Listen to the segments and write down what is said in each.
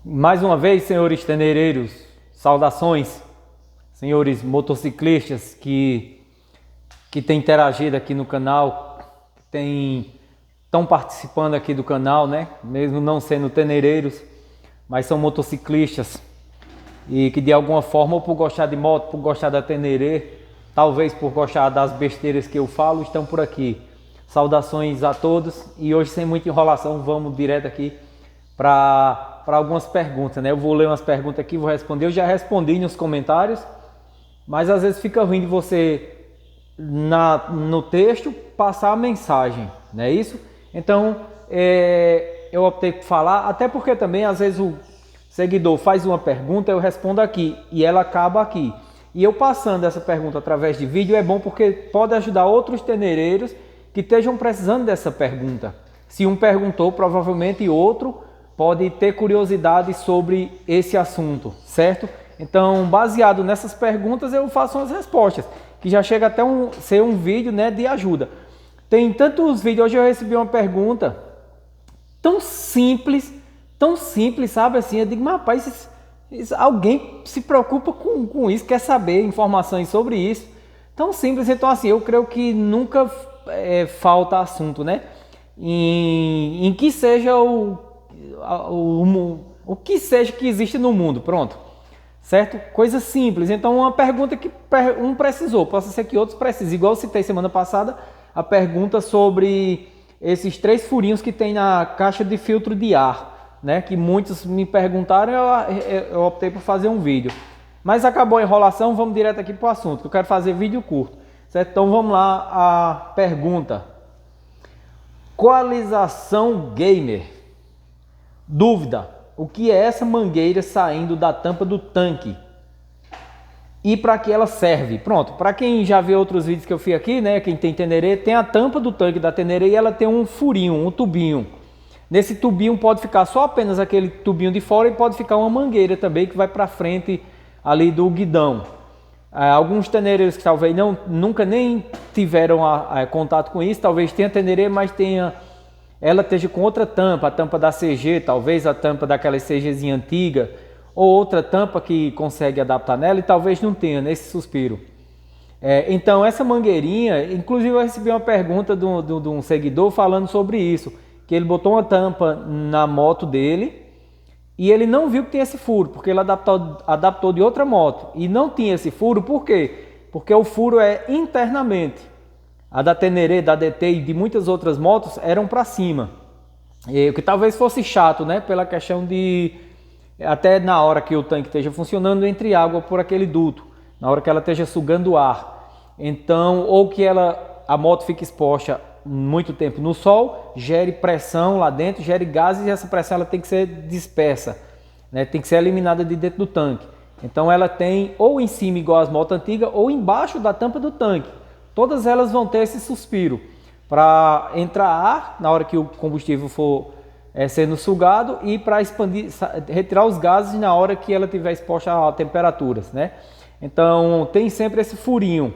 Mais uma vez, senhores teneireiros, saudações, senhores motociclistas que têm interagido aqui no canal, estão participando aqui do canal, né? Mesmo não sendo teneireiros, mas são motociclistas e que de alguma forma, ou por gostar de moto, por gostar da teneirê, talvez por gostar das besteiras que eu falo, estão por aqui. Saudações a todos e hoje, sem muita enrolação, vamos direto aqui para algumas perguntas, né? Eu vou ler umas perguntas aqui, vou responder. Eu já respondi nos comentários, mas às vezes fica ruim de você no texto passar a mensagem, não é isso? Então eu optei por falar, até porque também às vezes o seguidor faz uma pergunta, eu respondo aqui e ela acaba aqui. E eu passando essa pergunta através de vídeo é bom porque pode ajudar outros teneireiros que estejam precisando dessa pergunta. Se um perguntou, provavelmente outro pode ter curiosidade sobre esse assunto, certo? Então, baseado nessas perguntas, eu faço umas respostas, que já chega até ser um vídeo, né, de ajuda. Tem tantos vídeos, hoje eu recebi uma pergunta tão simples, sabe assim, eu digo, mas rapaz, alguém se preocupa com isso, quer saber informações sobre isso, tão simples. Então assim, eu creio que nunca falta assunto, né, em que seja o que seja que existe no mundo, pronto, certo? Coisa simples. Então uma pergunta que um precisou, pode ser que outros precisem, igual eu citei semana passada, a pergunta sobre esses 3 furinhos que tem na caixa de filtro de ar, né? Que muitos me perguntaram, eu optei por fazer um vídeo. Mas acabou a enrolação, vamos direto aqui para o assunto, que eu quero fazer vídeo curto, certo? Então vamos lá, a pergunta. Coalização Gamer. Dúvida, o que é essa mangueira saindo da tampa do tanque? E para que ela serve? Pronto, para quem já viu outros vídeos que eu fiz aqui, né, quem tem tenerê, tem a tampa do tanque da tenerê e ela tem um furinho, um tubinho. Nesse tubinho pode ficar só apenas aquele tubinho de fora e pode ficar uma mangueira também que vai para frente ali do guidão. Alguns teneireiros que talvez nunca nem tiveram contato com isso, talvez tenha tenerê, mas ela esteja com outra tampa, a tampa da CG, talvez a tampa daquela CGzinha antiga, ou outra tampa que consegue adaptar nela e talvez não tenha nesse suspiro. Então essa mangueirinha, inclusive eu recebi uma pergunta de um seguidor falando sobre isso, que ele botou uma tampa na moto dele e ele não viu que tinha esse furo, porque ele adaptou de outra moto e não tinha esse furo. Por quê? Porque o furo é internamente. A da Tenerê, da DT e de muitas outras motos eram para cima. O que talvez fosse chato, né? Pela questão de, até na hora que o tanque esteja funcionando, entre água por aquele duto. Na hora que ela esteja sugando ar. Então, ou que a moto fique exposta muito tempo no sol, gere pressão lá dentro, gere gases e essa pressão ela tem que ser dispersa, né? Tem que ser eliminada de dentro do tanque. Então ela tem ou em cima igual as motos antigas ou embaixo da tampa do tanque. Todas elas vão ter esse suspiro para entrar ar na hora que o combustível for sendo sugado e para expandir, retirar os gases na hora que ela estiver exposta a temperaturas, né? Então tem sempre esse furinho.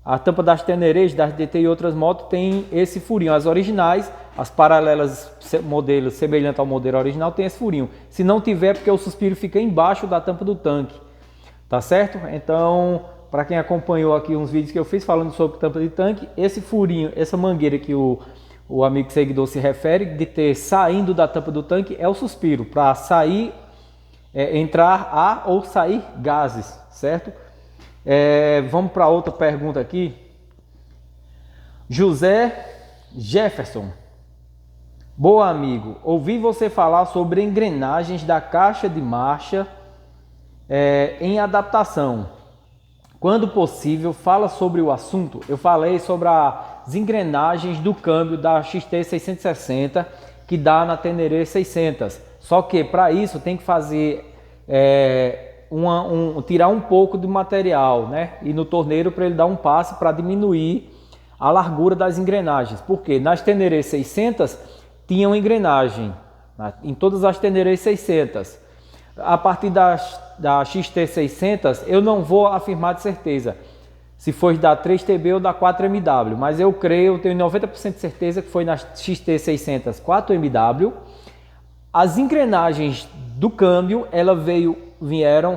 A tampa das Tenerês, das DT e outras motos tem esse furinho. As originais, as paralelas, modelo semelhante ao modelo original, tem esse furinho. Se não tiver, é porque o suspiro fica embaixo da tampa do tanque, tá certo? Então, para quem acompanhou aqui uns vídeos que eu fiz falando sobre tampa de tanque, esse furinho, essa mangueira que o amigo seguidor se refere, de ter saindo da tampa do tanque, é o suspiro, para sair, entrar ar ou sair gases, certo? Vamos para outra pergunta aqui. José Jefferson. Boa, amigo. Ouvi você falar sobre engrenagens da caixa de marcha em adaptação. Quando possível, fala sobre o assunto. Eu falei sobre as engrenagens do câmbio da XT 660 que dá na Tenerê 600. Só que para isso tem que fazer tirar um pouco de material, né? E no torneiro para ele dar um passe para diminuir a largura das engrenagens. Porque nas Tenerê 600 tinham engrenagem, em todas as Tenerê 600. A partir da XT 600 eu não vou afirmar de certeza se foi da 3TB ou da 4MW, mas eu creio, eu tenho 90% de certeza que foi na XT 600 4MW. As engrenagens do câmbio,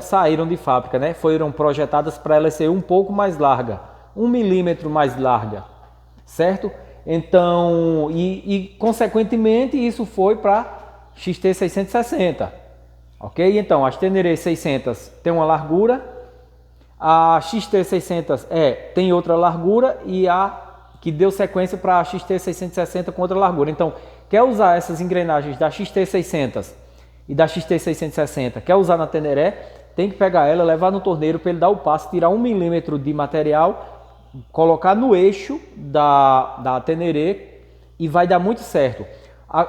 saíram de fábrica, né? Foram projetadas para ela ser um pouco mais larga, 1 milímetro mais larga, certo? Então, consequentemente isso foi para XT660, ok? Então, as Teneré 600 tem uma largura, a XT600 tem outra largura e a que deu sequência para a XT660 com outra largura. Então, quer usar essas engrenagens da XT600 e da XT660, quer usar na Teneré, tem que pegar ela, levar no torneiro para ele dar o passo, tirar 1 milímetro de material, colocar no eixo da Teneré e vai dar muito certo.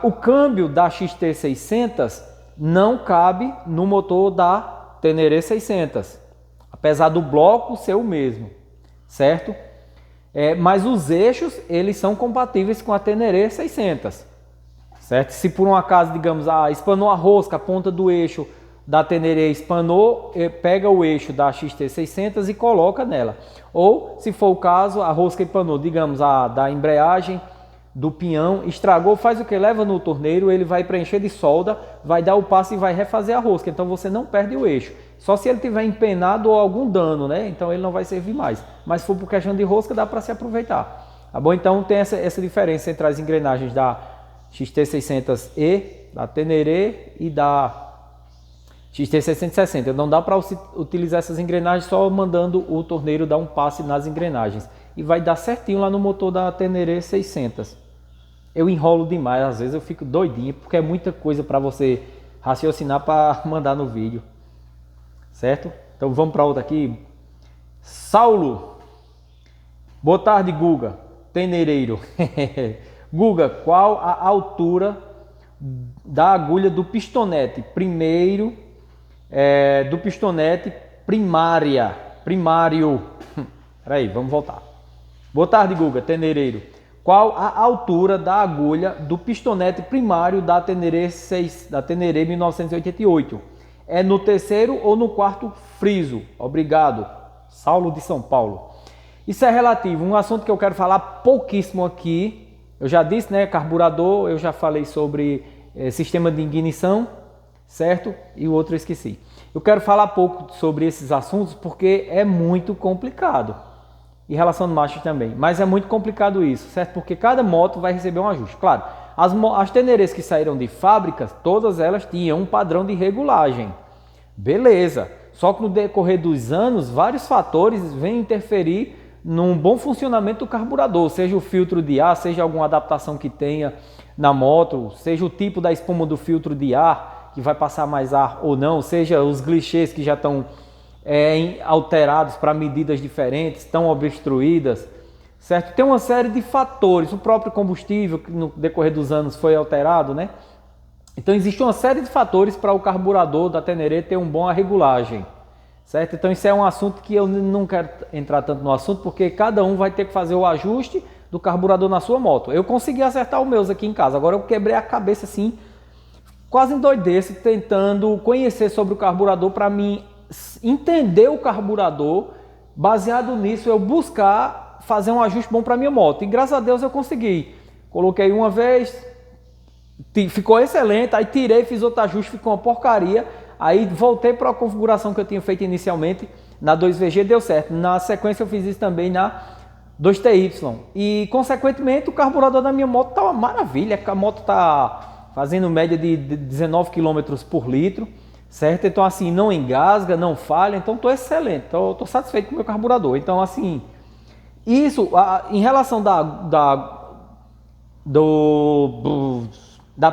O câmbio da XT600 não cabe no motor da Teneré 600, apesar do bloco ser o mesmo, certo? Mas os eixos, eles são compatíveis com a Teneré 600, certo? Se por um acaso, digamos, espanou a rosca, a ponta do eixo da Teneré espanou, pega o eixo da XT600 e coloca nela. Ou, se for o caso, a rosca espanou, digamos, a da embreagem, do pinhão, estragou, faz o que? Leva no torneiro, ele vai preencher de solda, vai dar o passo e vai refazer a rosca. Então você não perde o eixo. Só se ele tiver empenado ou algum dano, né? Então ele não vai servir mais. Mas se for por questão de rosca, dá para se aproveitar. Tá bom? Então tem essa diferença entre as engrenagens da XT600E, da Teneré e da XT660. Não dá para utilizar essas engrenagens só mandando o torneiro dar um passe nas engrenagens. E vai dar certinho lá no motor da Teneré 600. Eu enrolo demais, às vezes eu fico doidinho, porque é muita coisa para você raciocinar para mandar no vídeo. Certo? Então vamos para outra aqui. Saulo. Boa tarde, Guga. Tenereiro. Guga, qual a altura da agulha do pistonete? Primeiro, do pistonete primário. Peraí, vamos voltar. Boa tarde, Guga. Tenereiro. Qual a altura da agulha do pistonete primário da Teneré 1988? É no terceiro ou no quarto friso? Obrigado. Saulo de São Paulo. Isso é relativo, um assunto que eu quero falar pouquíssimo aqui. Eu já disse, né, carburador, eu já falei sobre sistema de ignição, certo? E o outro eu esqueci. Eu quero falar pouco sobre esses assuntos porque é muito complicado. E relação de marcha também, mas é muito complicado isso, certo? Porque cada moto vai receber um ajuste. Claro, as Tenerés que saíram de fábricas, todas elas tinham um padrão de regulagem. Beleza, só que no decorrer dos anos, vários fatores vêm interferir num bom funcionamento do carburador, seja o filtro de ar, seja alguma adaptação que tenha na moto, seja o tipo da espuma do filtro de ar, que vai passar mais ar ou não, seja os glitches que já estão alterados para medidas diferentes, estão obstruídas, certo? Tem uma série de fatores, o próprio combustível que no decorrer dos anos foi alterado, né? Então existe uma série de fatores para o carburador da Teneré ter uma boa regulagem, certo? Então isso é um assunto que eu não quero entrar tanto no assunto, porque cada um vai ter que fazer o ajuste do carburador na sua moto. Eu consegui acertar os meus aqui em casa, agora eu quebrei a cabeça assim, quase endoidece, tentando conhecer sobre o carburador para mim entender o carburador, baseado nisso eu buscar fazer um ajuste bom para minha moto, e graças a Deus eu consegui. Coloquei uma vez, ficou excelente, aí tirei, fiz outro ajuste, ficou uma porcaria, aí voltei para a configuração que eu tinha feito inicialmente na 2VG, deu certo. Na sequência eu fiz isso também na 2TY e consequentemente o carburador da minha moto tá uma maravilha, a moto tá fazendo média de 19 km por litro, certo? Então assim, não engasga, não falha, então tô excelente, tô satisfeito com o meu carburador. Então assim, isso em relação da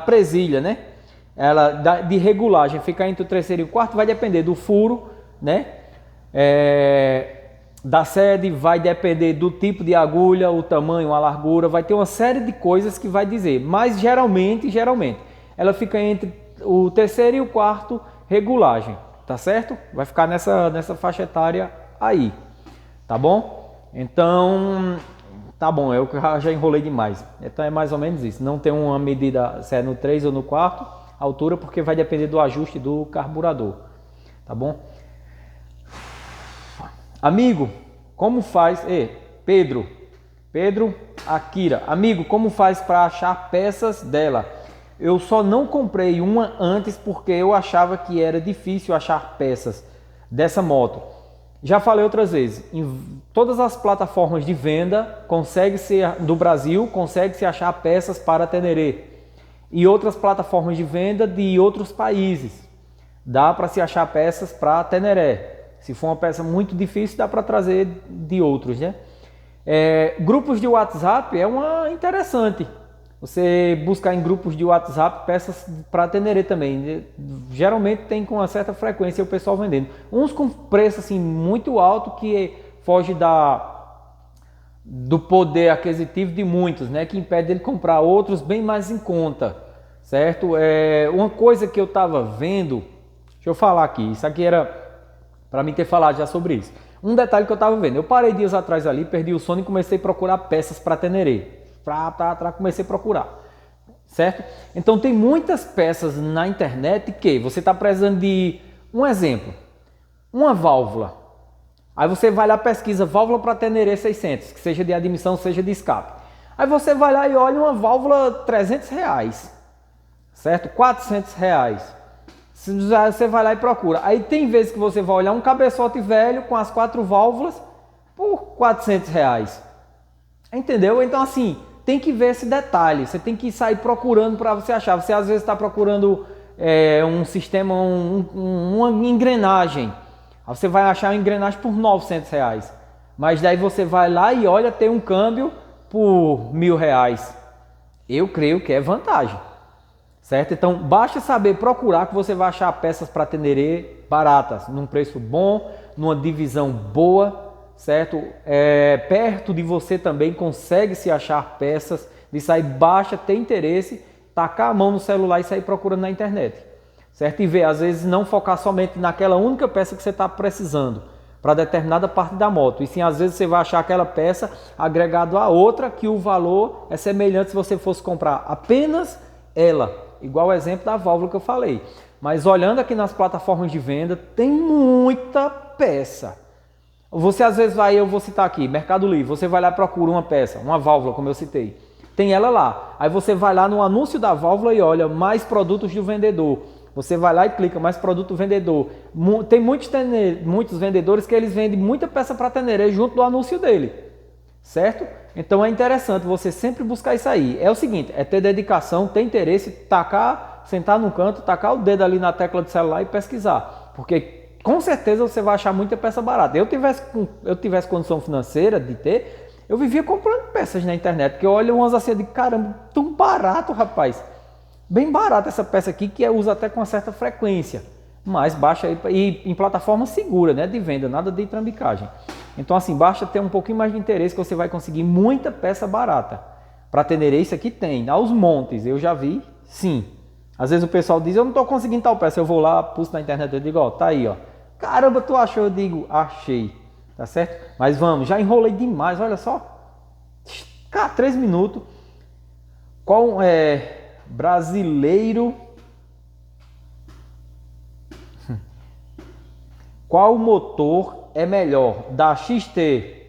presilha, né? Ela de regulagem ficar entre o terceiro e o quarto vai depender do furo, né? Da sede, vai depender do tipo de agulha, o tamanho, a largura, vai ter uma série de coisas que vai dizer, mas geralmente ela fica entre o terceiro e o quarto regulagem, tá certo? Vai ficar nessa faixa etária aí, tá bom? Então, tá bom, eu já enrolei demais. Então é mais ou menos isso, não tem uma medida se é no 3 ou no quarto altura, porque vai depender do ajuste do carburador, tá bom? Amigo, como faz... Pedro Akira, amigo, como faz para achar peças dela? Eu só não comprei uma antes porque eu achava que era difícil achar peças dessa moto. Já falei outras vezes, em todas as plataformas de venda do Brasil consegue-se achar peças para Teneré. E outras plataformas de venda de outros países. Dá para se achar peças para Teneré. Se for uma peça muito difícil, dá para trazer de outros, né? Grupos de WhatsApp é uma interessante. Você buscar em grupos de WhatsApp peças para Teneré também. Geralmente tem com uma certa frequência o pessoal vendendo. Uns com preço assim muito alto que foge do poder aquisitivo de muitos, né? Que impede ele comprar. Outros bem mais em conta, certo? Uma coisa que eu estava vendo, deixa eu falar aqui. Isso aqui era para mim ter falado já sobre isso. Um detalhe que eu estava vendo. Eu parei dias atrás ali, perdi o sono e comecei a procurar peças para Teneré. Comecei a procurar, certo? Então tem muitas peças na internet que você está precisando de, um exemplo, uma válvula. Aí você vai lá, pesquisa válvula para Teneré 600, que seja de admissão, seja de escape. Aí você vai lá e olha uma válvula R$300, certo? R$400. Você vai lá e procura. Aí tem vezes que você vai olhar um cabeçote velho com as 4 válvulas por R$400. Entendeu? Então assim, tem que ver esse detalhe, você tem que sair procurando para você achar. Você às vezes está procurando um sistema, uma engrenagem. Aí você vai achar uma engrenagem por R$900. Mas daí você vai lá e olha, tem um câmbio por R$1.000. Eu creio que é vantagem, certo? Então basta saber procurar que você vai achar peças para Teneré baratas, num preço bom, numa divisão boa, certo? Perto de você também consegue se achar peças, de sair, baixa, ter interesse, tacar a mão no celular e sair procurando na internet, certo? E ver, às vezes não focar somente naquela única peça que você está precisando para determinada parte da moto, e sim, às vezes você vai achar aquela peça agregado a outra que o valor é semelhante se você fosse comprar apenas ela, igual o exemplo da válvula que eu falei. Mas olhando aqui nas plataformas de venda, tem muita peça. Você às vezes vai, eu vou citar aqui, Mercado Livre, você vai lá e procura uma peça, uma válvula, como eu citei. Tem ela lá. Aí você vai lá no anúncio da válvula e olha, mais produtos do vendedor. Você vai lá e clica, mais produto do vendedor. Tem muitos vendedores que eles vendem muita peça para Teneré junto do anúncio dele, certo? Então é interessante você sempre buscar isso aí. É o seguinte, é ter dedicação, ter interesse, sentar num canto, tacar o dedo ali na tecla do celular e pesquisar. Porque com certeza você vai achar muita peça barata. Eu tivesse condição financeira de ter, eu vivia comprando peças na internet, porque eu olho umas assim de caramba, tão barato, rapaz. Bem barato essa peça aqui, que eu uso até com uma certa frequência. Mas baixa aí, e em plataforma segura, né, de venda, nada de trambicagem. Então assim, basta ter um pouquinho mais de interesse que você vai conseguir muita peça barata. Para Teneré isso aqui tem, aos montes, eu já vi, sim. Às vezes o pessoal diz, eu não estou conseguindo tal peça, eu vou lá, pulso na internet, eu digo, ó, tá aí, ó. Caramba, tu achou? Eu digo, achei. Tá certo? Mas vamos, já enrolei demais, olha só. 3 minutos. Qual brasileiro? Qual motor é melhor? Da XT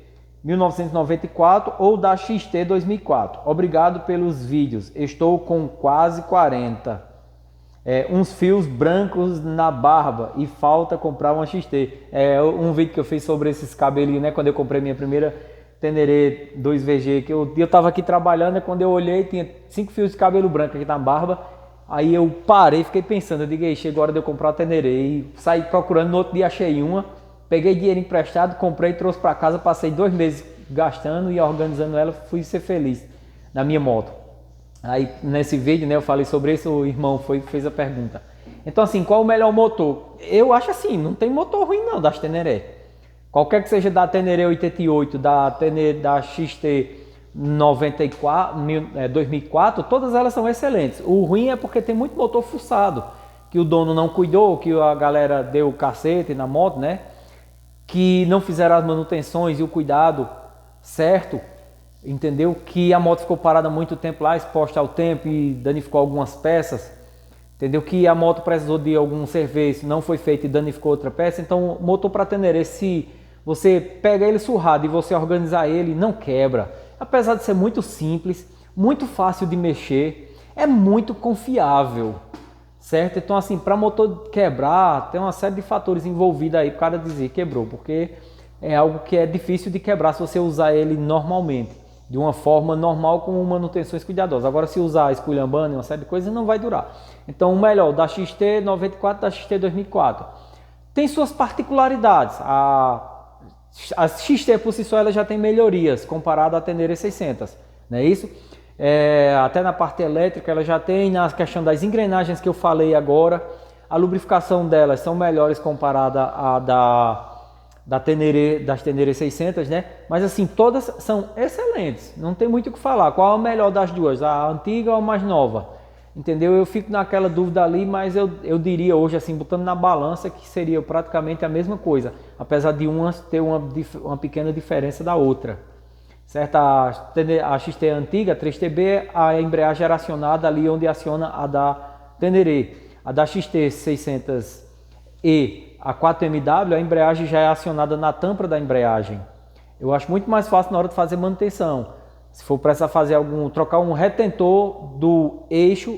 1994 ou da XT 2004? Obrigado pelos vídeos. Estou com quase 40. Uns fios brancos na barba e falta comprar uma XT. Um vídeo que eu fiz sobre esses cabelinhos, né? Quando eu comprei minha primeira Teneré 2VG, que eu tava aqui trabalhando, quando eu olhei, tinha 5 fios de cabelo branco aqui na barba. Aí eu parei, fiquei pensando, eu digo, aí, chegou a hora de eu comprar a Teneré. E saí procurando, no outro dia achei uma, peguei dinheiro emprestado, comprei, trouxe para casa, passei 2 meses gastando e organizando ela, fui ser feliz na minha moto. Aí nesse vídeo, né, eu falei sobre isso, o irmão fez a pergunta. Então assim, qual o melhor motor? Eu acho assim, não tem motor ruim não das Teneré. Qualquer que seja da Teneré 88, da XT 2004, todas elas são excelentes. O ruim é porque tem muito motor fuçado, que o dono não cuidou, que a galera deu o cacete na moto, né? Que não fizeram as manutenções e o cuidado certo. Entendeu? Que a moto ficou parada muito tempo lá, exposta ao tempo e danificou algumas peças. Entendeu? Que a moto precisou de algum serviço, não foi feito e danificou outra peça. Então, o motor para Teneré, se você pega ele surrado e você organizar ele, não quebra. Apesar de ser muito simples, muito fácil de mexer, é muito confiável, certo? Então assim, para motor quebrar, tem uma série de fatores envolvidos aí para o cara dizer quebrou, porque é algo que é difícil de quebrar se você usar ele normalmente, de uma forma normal com manutenções cuidadosas. Agora se usar esculhambando e uma série de coisas, não vai durar. Então o melhor, da XT94, da XT2004. Tem suas particularidades. A XT por si só ela já tem melhorias comparado à Tenere 600, não é isso? Até na parte elétrica ela já tem, na questão das engrenagens que eu falei agora, a lubrificação delas são melhores comparada à das Tenere 600, né? Mas assim, todas são excelentes, não tem muito o que falar. Qual é a melhor das duas, a antiga ou a mais nova? Entendeu? Eu fico naquela dúvida ali, mas eu diria hoje, assim, botando na balança, que seria praticamente a mesma coisa, apesar de uma ter uma pequena diferença da outra. Certo? A XT antiga, 3TB, a embreagem era acionada ali onde aciona a da Tenere. A da XT 600E, a 4MW, a embreagem já é acionada na tampa da embreagem. Eu acho muito mais fácil na hora de fazer manutenção. Se for precisar fazer trocar um retentor do eixo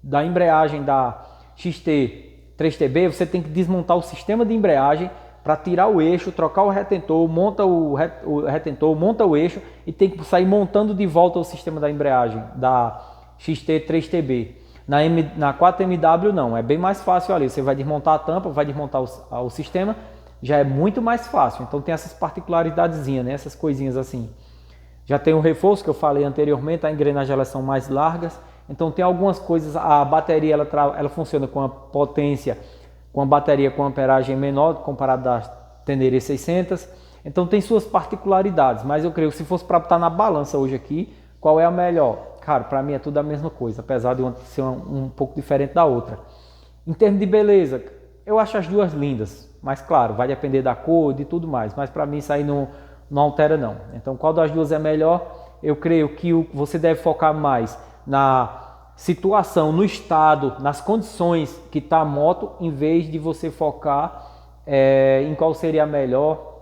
da embreagem da XT 3TB, você tem que desmontar o sistema de embreagem para tirar o eixo, trocar o retentor, monta o retentor, monta o eixo e tem que sair montando de volta o sistema da embreagem da XT 3TB. Na 4MW não, é bem mais fácil ali. Você vai desmontar a tampa, vai desmontar o sistema, já é muito mais fácil. Então tem essas particularidadezinhas, né? Essas coisinhas assim. Já tem o reforço que eu falei anteriormente, a engrenagem elas são mais largas. Então tem algumas coisas, a bateria ela funciona com a potência, com a bateria com amperagem menor comparada da Tenere 600. Então tem suas particularidades, mas eu creio que se fosse para botar na balança hoje aqui, qual é a melhor? Cara, para mim é tudo a mesma coisa, apesar de uma ser um pouco diferente da outra. Em termos de beleza, eu acho as duas lindas, mas claro, vai depender da cor e de tudo mais, mas para mim isso aí não altera não. Então qual das duas é melhor? Eu creio que você deve focar mais na situação, no estado, nas condições que está a moto, em vez de você focar em qual seria a melhor,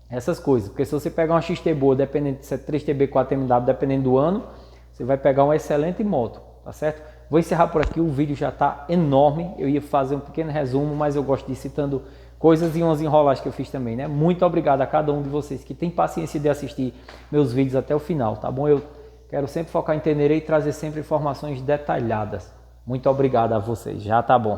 essas coisas. Porque se você pegar uma XT boa, dependendo de se é 3TB, 4MW, dependendo do ano, você vai pegar uma excelente moto, tá certo? Vou encerrar por aqui, o vídeo já está enorme, eu ia fazer um pequeno resumo, mas eu gosto de ir citando coisas e umas enrolagens que eu fiz também, né? Muito obrigado a cada um de vocês que tem paciência de assistir meus vídeos até o final, tá bom? Eu quero sempre focar em Tenere e trazer sempre informações detalhadas. Muito obrigado a vocês, já tá bom.